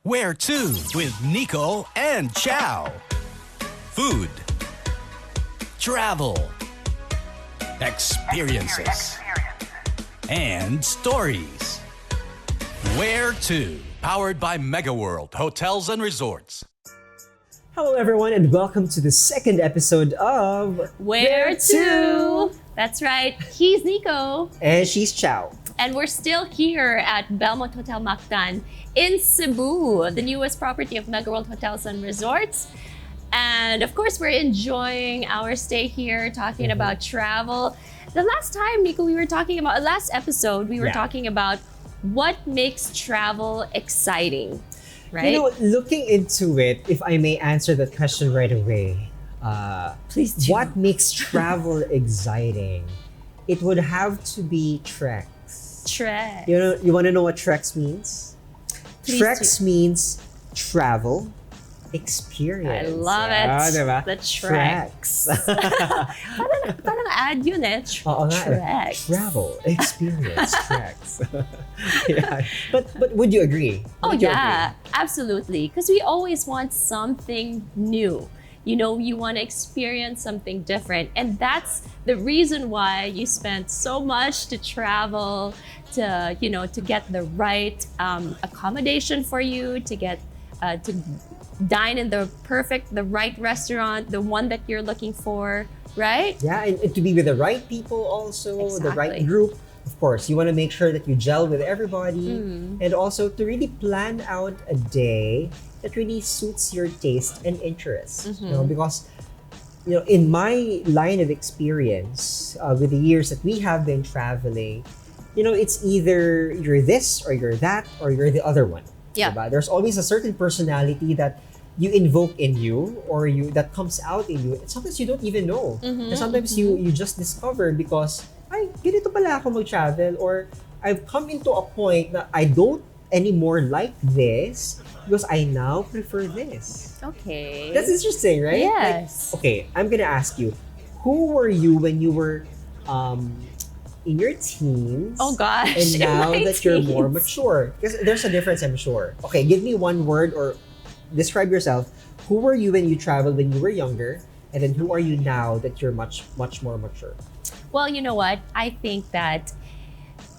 Where to with Nico and Chow. Food. Travel. Experiences. And stories. Where to. Powered by MegaWorld Hotels and Resorts. Hello everyone and welcome to the second episode of Where to? That's right. He's Nico. And she's Chow. And we're still here at Belmont Hotel Mactan in Cebu, the newest property of MegaWorld Hotels and Resorts. And of course, we're enjoying our stay here, talking about travel. The last time, Nico, last episode, we were talking about what makes travel exciting, right? You know, looking into it, if I may answer that question right away, Please do. what makes travel exciting? It would have to be TrEx. TrEx. You want to know what TrEx means? Please TrEx means travel experience. I love it. Diba? The TrEx. parang ad yun eh. Oo nga eh. TrEx. Travel experience TrEx. Yeah. But would you agree? Oh Would you yeah, absolutely. Because we always want something new. You know, you want to experience something different. And that's the reason why you spend so much to travel, to get the right accommodation for you, to get to dine in the right restaurant, the one that you're looking for, right? Yeah, and to be with the right people also, the right Exactly. group. Of course, you want to make sure that you gel with everybody and also to really plan out a day that really suits your taste and interests. Because in my line of experience, with the years that we have been traveling, it's either you're this or you're that or you're the other one. Yeah. Diba? There's always a certain personality that you invoke in you or that comes out in you. And sometimes you don't even know. And sometimes you just discover because, ay, ganito pala ako mag-travel, or I've come into a point that I don't anymore like this because I now prefer this. Okay. That's interesting, right? Yes. Like, okay, I'm gonna ask you, who were you when you were in your teens? Oh gosh. And in now my that you're more teens. mature? Because there's a difference, I'm sure. Okay, give me one word or describe yourself. Who were you when you traveled when you were younger? And then who are you now that you're much, much more mature? Well, you know what? I think that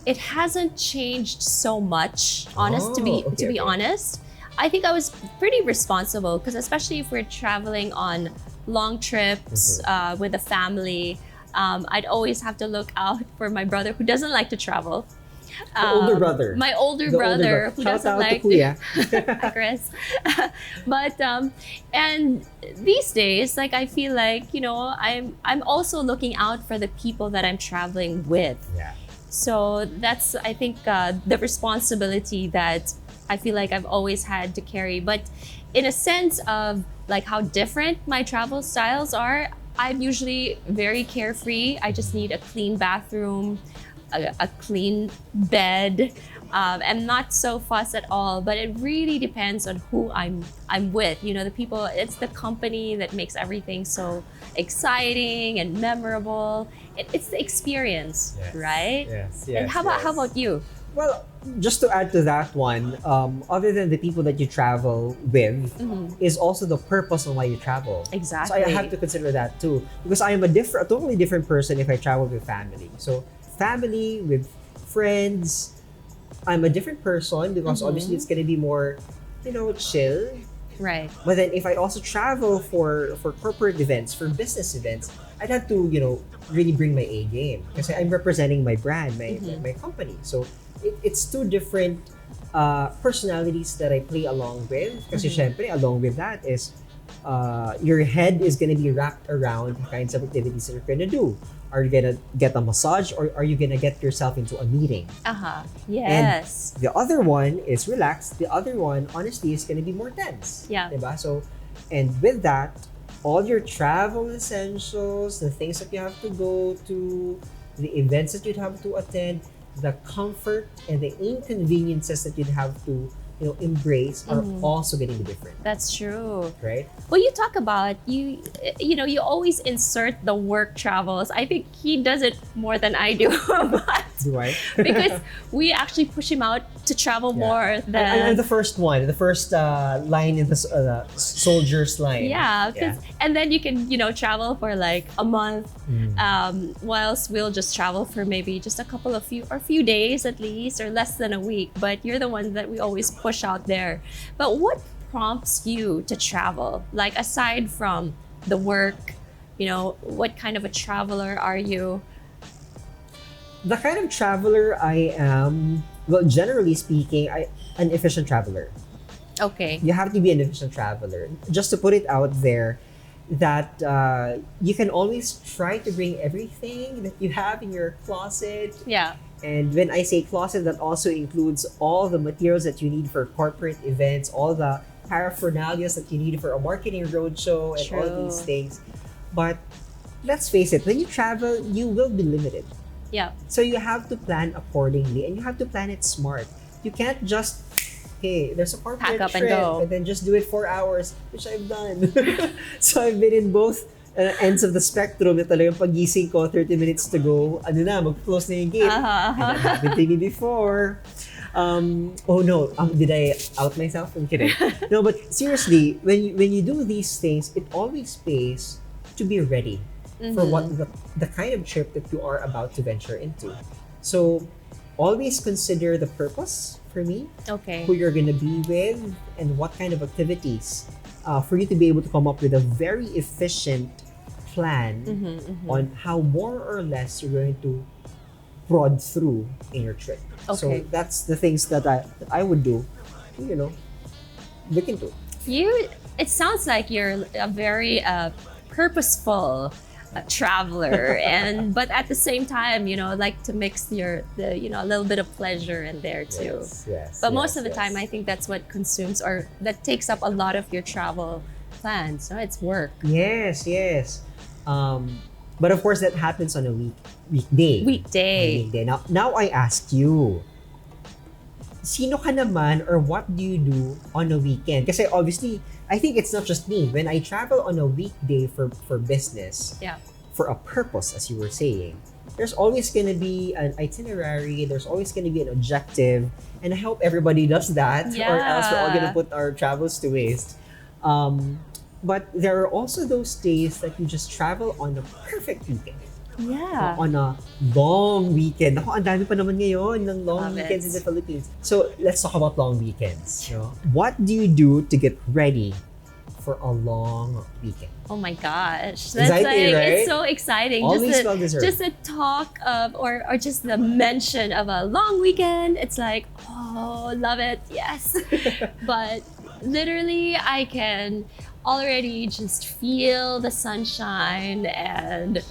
it hasn't changed so much, to be honest. I think I was pretty responsible because especially if we're traveling on long trips with a family, I'd always have to look out for my brother who doesn't like to travel. The older brother. My older The brother who Shout doesn't out like to Kuya. Hi, Chris. But and these days, like I feel like I'm also looking out for the people that I'm traveling with. Yeah. So that's I think the responsibility that I feel like I've always had to carry. But in a sense of like how different my travel styles are, I'm usually very carefree. I just need a clean bathroom, a clean bed. I'm not so fussed at all, but it really depends on who I'm with. The people, it's the company that makes everything so exciting and memorable. It's the experience, right? Yes. And how about you? Well, just to add to that one, other than the people that you travel with, is also the purpose of why you travel. Exactly. So I have to consider that too, because I am a totally different person if I travel with family. So family, with friends, I'm a different person because obviously it's gonna be more, chill. Right. But then if I also travel for corporate events, for business events, I'd have to, really bring my A game because I'm representing my brand, my company. So it's two different personalities that I play along with. Kasi syempre, along with that is your head is gonna be wrapped around the kinds of activities that you're gonna do. Are you gonna get a massage or are you gonna get yourself into a meeting? Yes. And the other one is relaxed. The other one, honestly, is gonna be more tense. Yeah. Diba? So, and with that, all your travel essentials, the things that you have to go to, the events that you'd have to attend, the comfort and the inconveniences that you'd have to embrace are also going to be different, That's true. right? Well, you talk about you always insert the work travels. I think he does it more than I do, but Do I? because we actually push him out to travel more I'm than the first one, the first line in the soldier's line. yeah, and then you can travel for like a month, whilst we'll just travel for maybe just a few days at least, or less than a week. But you're the one that we always push out there. But what prompts you to travel? Like aside from the work, what kind of a traveler are you? The kind of traveler I am, well, generally speaking, an efficient traveler. Okay. You have to be an efficient traveler. Just to put it out there, that you can always try to bring everything that you have in your closet. Yeah. And when I say closet, that also includes all the materials that you need for corporate events, all the paraphernalias that you need for a marketing roadshow, and all True. these things. But let's face it, when you travel, you will be limited. Yeah. So you have to plan accordingly, and you have to plan it smart. You can't just, hey, there's a corporate Pack up and trip, go. and then just do it 4 hours, which I've done. So I've been in both ends of the spectrum na talagang pagising ko, 30 minutes to go, mag-close na yung gate. And that happened to me before. Oh no, did I out myself? I'm kidding. No, but seriously, when you do these things, it always pays to be ready for what the kind of trip that you are about to venture into. So always consider the purpose for me, Okay. who you're gonna be with, and what kind of activities, for you to be able to come up with a very efficient plan on how more or less you're going to prod through in your trip. Okay. So that's the things that I would do, look into. It sounds like you're a very purposeful traveler, but at the same time, like to mix a little bit of pleasure in there too. Yes. But most of the time, I think that's what consumes or that takes up a lot of your travel plans. So it's work. Yes. But of course, that happens on a weekday. Weekday. Now I ask you, sino ka naman, or what do you do on a weekend? Kasi obviously, I think it's not just me. When I travel on a weekday for business, for a purpose, as you were saying, there's always going to be an itinerary, there's always going to be an objective, and I hope everybody does that, or else we're all going to put our travels to waste. But there are also those days that you just travel on a perfect weekend. Yeah. On a long weekend. Ako, ang dami pa naman ngayon ng long Love weekends it. in the Philippines. So, let's talk about long weekends. What do you do to get ready for a long weekend? Oh my gosh. That's Exciting, right? It's so exciting. Always well deserved. Just the talk of or just the mention of a long weekend, it's like, oh, love it. Yes. But literally I can already just feel the sunshine and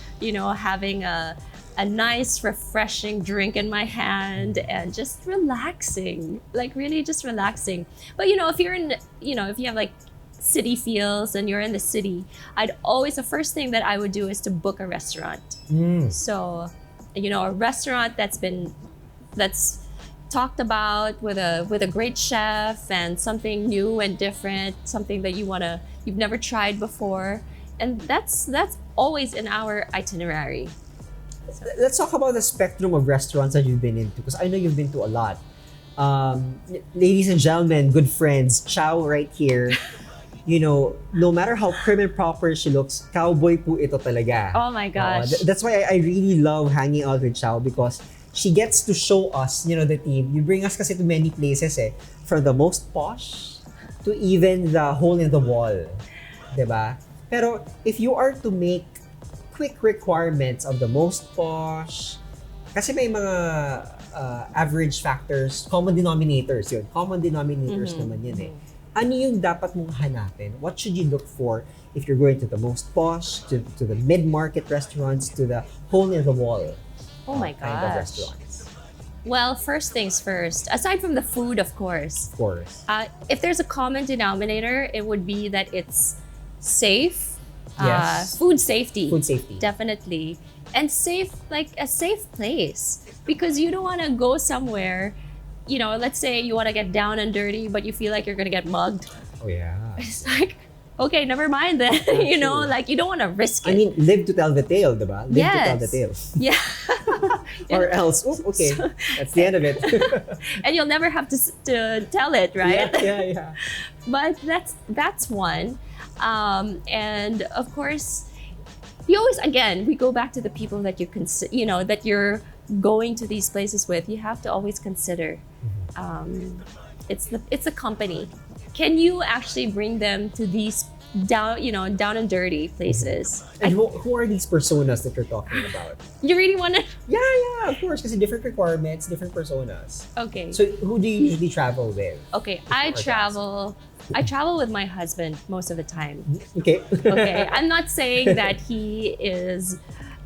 having a nice refreshing drink in my hand and just relaxing, like really just relaxing. But if you're in if you have like city feels and you're in the city, the first thing that I would do is to book a restaurant. So a restaurant that's talked about with a great chef and something new and different, something that you've never tried before, and that's always in our itinerary. Let's talk about the spectrum of restaurants that you've been into, because I know you've been to a lot. Ladies and gentlemen, good friends, Chow right here. No matter how prim and proper she looks, cowboy po ito talaga. Oh my gosh. That's why I really love hanging out with Chow, because she gets to show us, the team. You bring us kasi to many places from the most posh to even the hole in the wall. Diba? Pero if you are to make quick requirements of the most posh, kasi may mga average factors, common denominators yun. Common denominators naman yun Ano yung dapat mong hanapin? What should you look for if you're going to the most posh, to the mid-market restaurants, to the hole in the wall? Oh my Kind of gosh. restaurants. Well, first things first, aside from the food, of course, if there's a common denominator, it would be that it's safe. Yes. Food safety. Food safety. Definitely. And safe, like a safe place. Because you don't want to go somewhere let's say you want to get down and dirty, but you feel like you're gonna get mugged. Oh yeah. It's like, okay, never mind then. True. Like you don't want to risk it. I mean, live to tell the tale, diba? Live to tell the Yes. tale. Yeah. Or else, okay, that's the end of it. And you'll never have to tell it, right? Yeah. But that's one. And of course, you always, again, we go back to the people that that you're going to these places with. You have to always consider it's a company. Can you actually bring them to these down and dirty places? And who are these personas that you're talking about? You really want to? Yeah, of course, because different requirements, different personas. Okay. So who do you usually travel with? Okay, I travel with my husband most of the time. Okay. Okay, I'm not saying that he is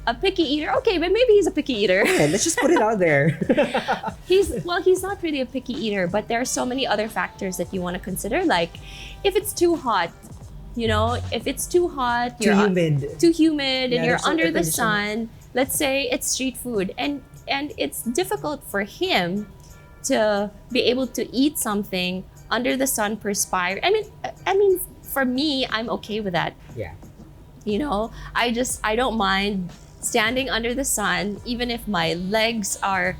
a picky eater. Okay, but maybe he's a picky eater. Okay, let's just put it out there. He's not really a picky eater, but there are so many other factors that you want to consider. Like, if it's too hot, if it's too hot, Too humid. and Yeah, you're there's no under air the conditioning. sun. Let's say it's street food, and it's difficult for him to be able to eat something under the sun, perspire. I mean, for me, I'm okay with that. Yeah. I don't mind standing under the sun, even if my legs are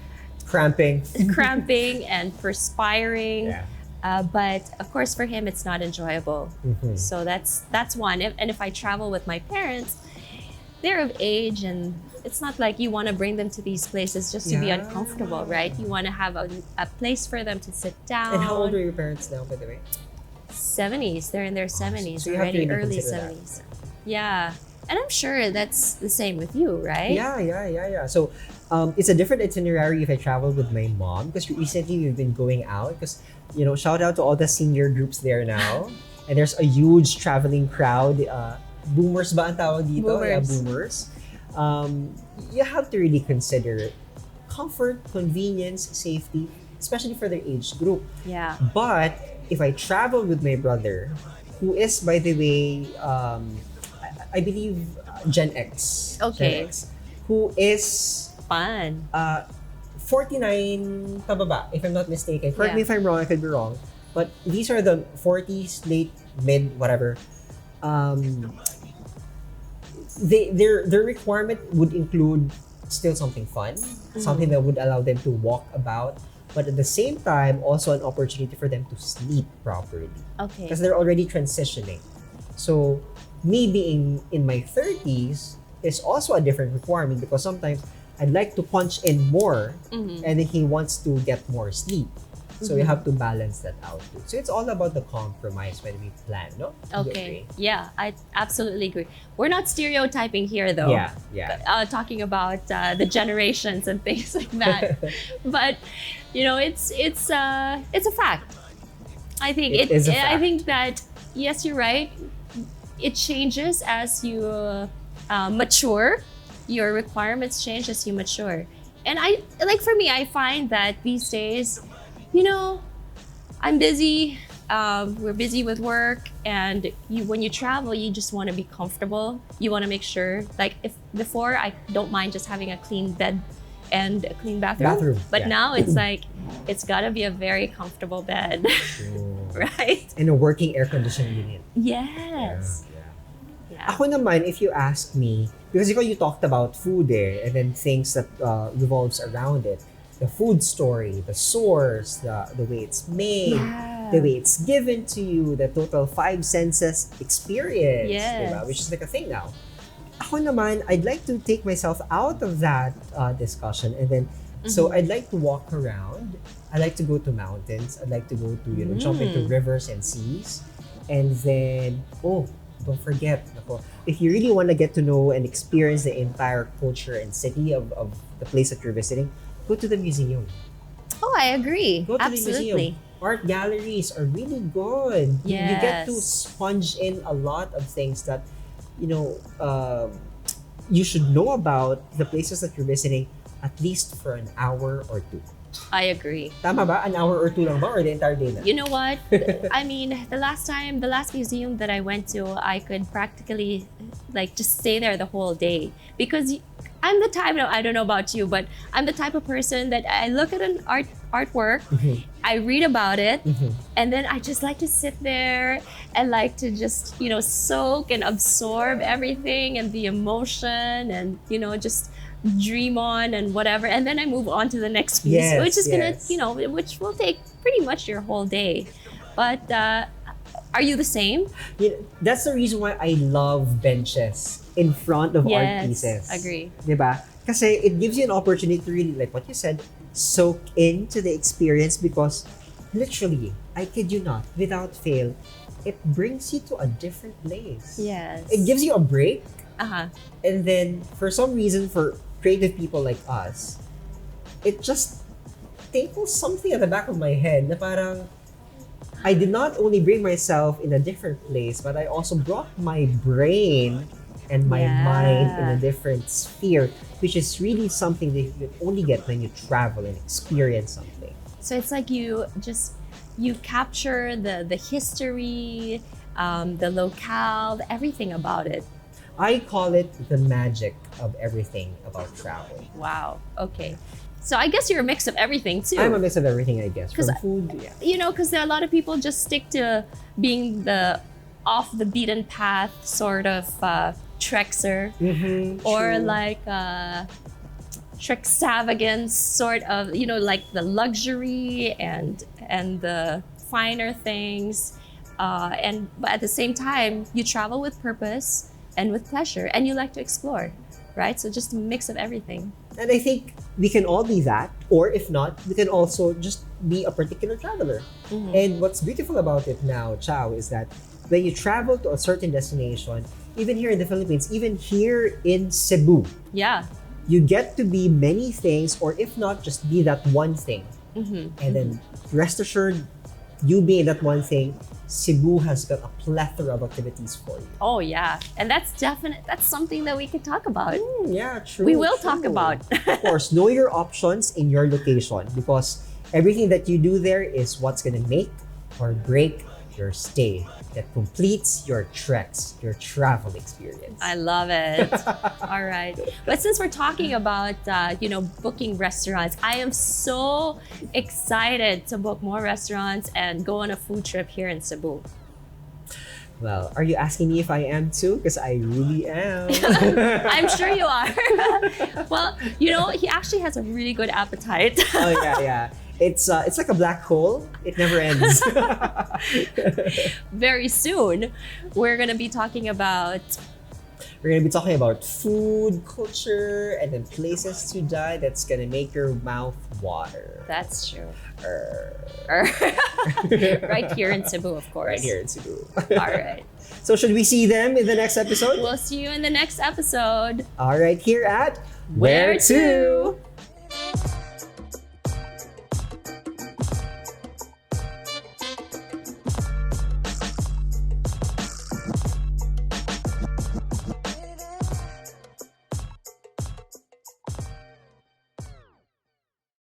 Cramping. cramping and perspiring. Yeah. But of course, for him, it's not enjoyable. Mhm. So that's one. And if I travel with my parents, they're of age, and it's not like you want to bring them to these places just to be Yeah. uncomfortable, right? You want to have a place for them to sit down. And how old are your parents now, by the way? 70s. They're in their 70s so you have to already, really early consider that. 70s. Yeah. And I'm sure that's the same with you, right? Yeah. So it's a different itinerary if I travel with my mom, because recently we've been going out, because shout out to all the senior groups there now, and there's a huge traveling crowd. Boomers ba ang tawag dito? Boomers. Yeah, boomers. You have to really consider comfort, convenience, safety, especially for their age group. Yeah. But if I travel with my brother, who is, by the way, I believe Gen X. Okay. Gen X, who is Fun. 49 pababa, if I'm not mistaken. Correct me Yeah. if I'm wrong, I could be wrong. But these are the 40s, late, mid, whatever. Their requirement would include still something fun, something that would allow them to walk about, but at the same time, also an opportunity for them to sleep properly, Okay. because they're already transitioning. So me being in my 30s is also a different requirement, because sometimes I'd like to punch in more, Mhm. and then he wants to get more sleep. So you have to balance that out too. So it's all about the compromise when we plan, no? You Okay. agree? Yeah, I absolutely agree. We're not stereotyping here, though. Yeah. Talking about the generations and things like that. But it's a fact. I think It is a I fact. think that yes, you're right. It changes as you mature. Your requirements change as you mature. And for me, I find that these days, I'm busy. We're busy with work, and when you travel, you just want to be comfortable. You want to make sure, like, if before, I don't mind just having a clean bed and a clean bathroom. But yeah. now it's like it's got to be a very comfortable bed, right? And a working air conditioning unit. Yes. Yeah. Yeah. Ako naman, if you ask me, because you talked about food and then things that revolves around it. The food story, the source, the way it's made, Yeah. the way it's given to you, the total 5 senses experience, Yes. diba? Which is like a thing now. Ako naman, I'd like to take myself out of that discussion, and then so I'd like to walk around. I like to go to mountains. I'd like to go to jump into rivers and seas, and then don't forget, if you really want to get to know and experience the entire culture and city of the place that you're visiting, go to the museum. Oh, I agree. Go to the Absolutely. museum. Art galleries are really good. You get to Yes. sponge in a lot of things that, you should know about the places that you're visiting at least for an hour or two. I agree. Tama ba? An hour or two lang ba? Or the entire day na? You know what? I mean, the last museum that I went to, I could practically like just stay there the whole day because I'm the type. No, I don't know about you, but I'm the type of person that I look at an artwork, I read about it, and then I just like to sit there and like to just soak and absorb everything and the emotion and just dream on and whatever, and then I move on to the next piece, Yes, which is yes. gonna which will take pretty much your whole day. But are you the same? That's the reason why I love benches in front of art pieces. Agree. Diba? Kasi it gives you an opportunity to really, like what you said, soak into the experience because literally, I kid you not, without fail, it brings you to a different place. Yes. It gives you a break. Uh-huh. And then, for some reason, for creative people like us, it just tinkles something at the back of my head na parang, I did not only bring myself in a different place, but I also brought my brain and my mind in a different sphere, which is really something that you only get when you travel and experience something. So it's like you capture the history, the locale, everything about it. I call it the magic of everything about travel. Wow. Okay. So I guess you're a mix of everything too. I'm a mix of everything, I guess. From 'Cause food, yeah. Because there are a lot of people just stick to being the off the beaten path sort of Trexer, or True. like Trextravagance sort of, like the luxury and the finer things, but at the same time you travel with purpose and with pleasure, and you like to explore, right? So just a mix of everything. And I think we can all be that, or if not, we can also just be a particular traveler. And what's beautiful about it now, Chow, is that when you travel to a certain destination, even here in the Philippines, even here in Cebu, Yeah. you get to be many things, or if not, just be that one thing. And then rest assured, you being that one thing, Cebu has got a plethora of activities for you. Oh yeah, and that's something that we could talk about. Yeah, true. We will true. talk about. Of course, know your options in your location because everything that you do there is what's gonna make or break your stay. That completes your TrEx, your travel experience. I love it. All right. But since we're talking about, booking restaurants, I am so excited to book more restaurants and go on a food trip here in Cebu. Well, are you asking me if I am too? Because I really am. I'm sure you are. Well, he actually has a really good appetite. Oh yeah. It's like a black hole. It never ends. Very soon, we're going to be talking about We're gonna be talking about food, culture, and then places to die that's gonna make your mouth water. That's true. Err. Right here in Cebu, of course. Right here in Cebu. All right. So should we see them in the next episode? We'll see you in the next episode. All right, here at Where to?